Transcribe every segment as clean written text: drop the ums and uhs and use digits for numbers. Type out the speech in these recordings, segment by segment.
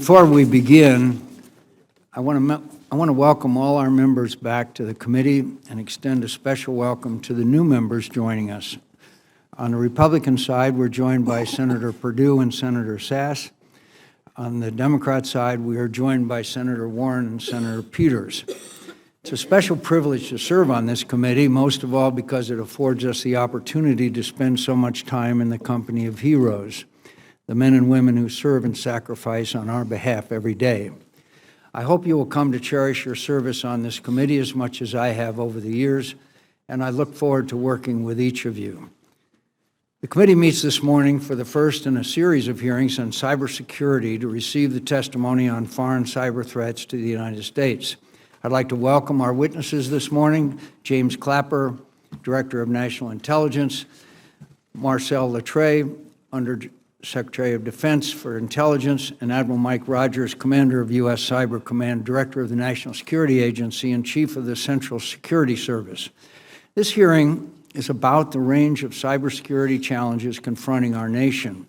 Before we begin, I want to welcome all our members back to the committee and extend a special welcome to the new members joining us. On the Republican side, we're joined by Senator Perdue and Senator Sass. On the Democrat side, we are joined by Senator Warren and Senator Peters. It's a special privilege to serve on this committee, most of all because it affords us the opportunity to spend so much time in the company of heroes, the men and women who serve and sacrifice on our behalf every day. I hope you will come to cherish your service on this committee as much as I have over the years, and I look forward to working with each of you. The committee meets this morning for the first in a series of hearings on cybersecurity to receive the testimony on foreign cyber threats to the United States. I'd like to welcome our witnesses this morning, James Clapper, Director of National Intelligence, Marcel Littré, Secretary of Defense for Intelligence, and Admiral Mike Rogers, Commander of U.S. Cyber Command, Director of the National Security Agency, and Chief of the Central Security Service. This hearing is about the range of cybersecurity challenges confronting our nation.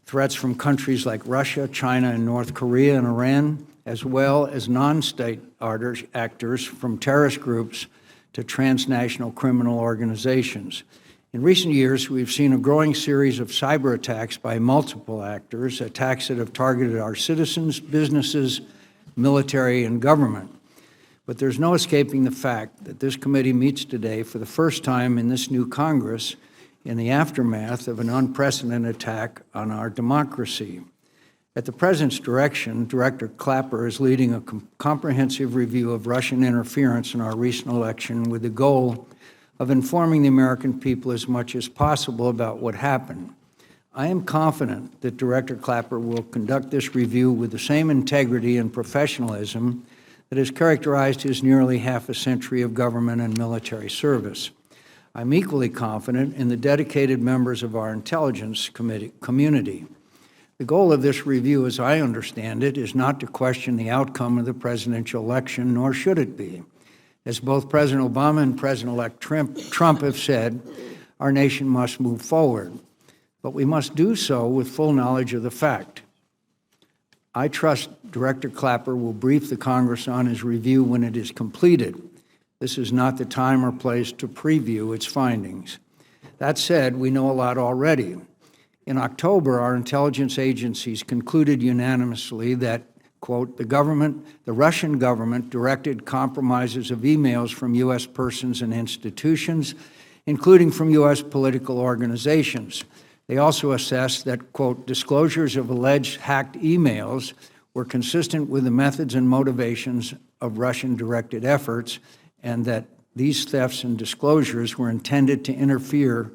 Threats from countries like Russia, China, and North Korea and Iran, as well as non-state actors from terrorist groups to transnational criminal organizations. In recent years, we've seen a growing series of cyber attacks by multiple actors, attacks that have targeted our citizens, businesses, military, and government. But there's no escaping the fact that this committee meets today for the first time in this new Congress in the aftermath of an unprecedented attack on our democracy. At the President's direction, Director Clapper is leading a comprehensive review of Russian interference in our recent election with the goal of informing the American people as much as possible about what happened. I am confident that Director Clapper will conduct this review with the same integrity and professionalism that has characterized his nearly half a century of government and military service. I'm equally confident in the dedicated members of our intelligence community. The goal of this review, as I understand it, is not to question the outcome of the presidential election, nor should it be. As both President Obama and President-elect Trump have said, our nation must move forward, but we must do so with full knowledge of the fact. I trust Director Clapper will brief the Congress on his review when it is completed. This is not the time or place to preview its findings. That said, we know a lot already. In October, our intelligence agencies concluded unanimously that, quote, the Russian government directed compromises of emails from U.S. persons and institutions, including from U.S. political organizations. They also assessed that, quote, disclosures of alleged hacked emails were consistent with the methods and motivations of Russian-directed efforts, and that these thefts and disclosures were intended to interfere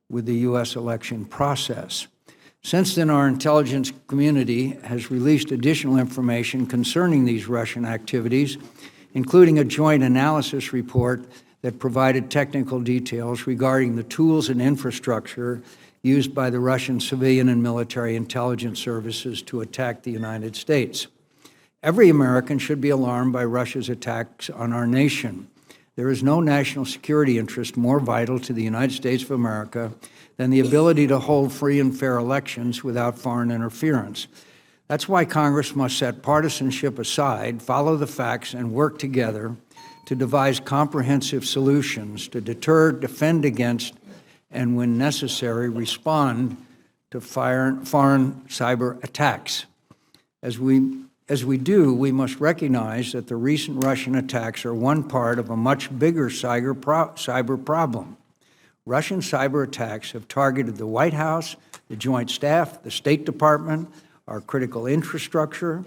with the U.S. election process. Since then, our intelligence community has released additional information concerning these Russian activities, including a joint analysis report that provided technical details regarding the tools and infrastructure used by the Russian civilian and military intelligence services to attack the United States. Every American should be alarmed by Russia's attacks on our nation. There is no national security interest more vital to the United States of America than the ability to hold free and fair elections without foreign interference. That's why Congress must set partisanship aside, follow the facts, and work together to devise comprehensive solutions to deter, defend against, and when necessary, respond to foreign cyber attacks. As we do, we must recognize that the recent Russian attacks are one part of a much bigger cyber problem. Russian cyber attacks have targeted the White House, the Joint Staff, the State Department, our critical infrastructure.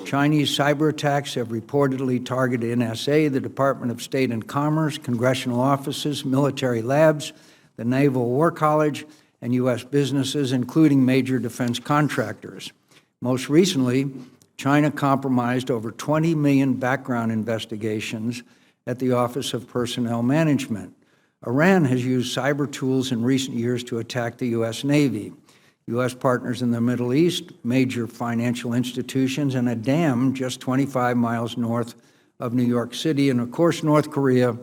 Chinese cyber attacks have reportedly targeted NSA, the Department of State and Commerce, congressional offices, military labs, the Naval War College, and U.S. businesses, including major defense contractors. Most recently, China compromised over 20 million background investigations at the Office of Personnel Management. Iran has used cyber tools in recent years to attack the U.S. Navy. U.S. partners in the Middle East, major financial institutions, and a dam just 25 miles north of New York City. And of course, North Korea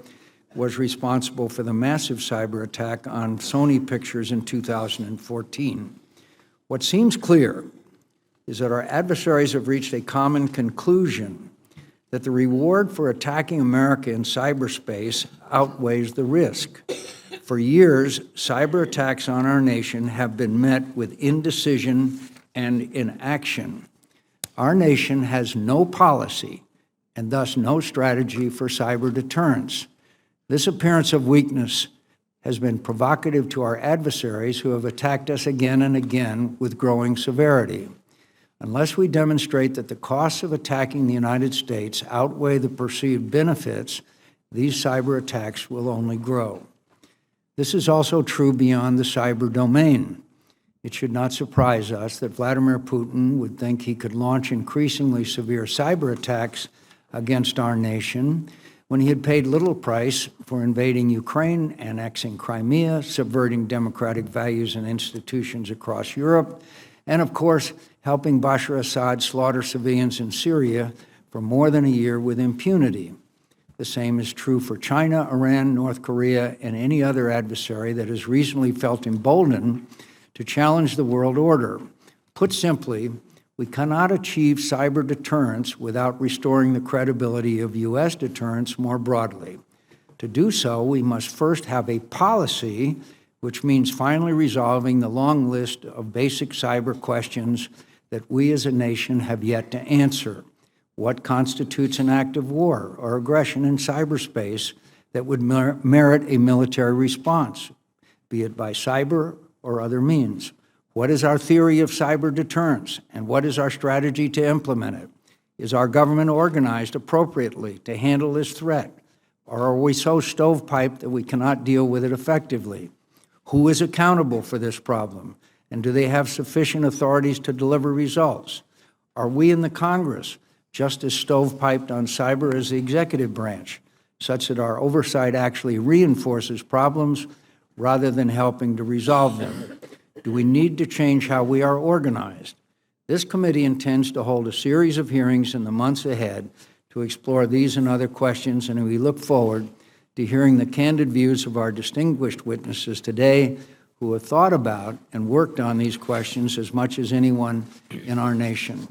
was responsible for the massive cyber attack on Sony Pictures in 2014. What seems clear is that our adversaries have reached a common conclusion that the reward for attacking America in cyberspace outweighs the risk. For years, cyber attacks on our nation have been met with indecision and inaction. Our nation has no policy and thus no strategy for cyber deterrence. This appearance of weakness has been provocative to our adversaries who have attacked us again and again with growing severity. Unless we demonstrate that the costs of attacking the United States outweigh the perceived benefits, these cyber attacks will only grow. This is also true beyond the cyber domain. It should not surprise us that Vladimir Putin would think he could launch increasingly severe cyber attacks against our nation when he had paid little price for invading Ukraine, annexing Crimea, subverting democratic values and institutions across Europe, and of course, helping Bashar Assad slaughter civilians in Syria for more than a year with impunity. The same is true for China, Iran, North Korea, and any other adversary that has recently felt emboldened to challenge the world order. Put simply, we cannot achieve cyber deterrence without restoring the credibility of U.S. deterrence more broadly. To do so, we must first have a policy, which means finally resolving the long list of basic cyber questions that we as a nation have yet to answer. What constitutes an act of war or aggression in cyberspace that would merit a military response, be it by cyber or other means? What is our theory of cyber deterrence, and what is our strategy to implement it? Is our government organized appropriately to handle this threat, or are we so stovepiped that we cannot deal with it effectively? Who is accountable for this problem, and do they have sufficient authorities to deliver results? Are we in the Congress just as stovepiped on cyber as the executive branch, such that our oversight actually reinforces problems rather than helping to resolve them? Do we need to change how we are organized? This committee intends to hold a series of hearings in the months ahead to explore these and other questions, and we look forward to hearing the candid views of our distinguished witnesses today who have thought about and worked on these questions as much as anyone in our nation.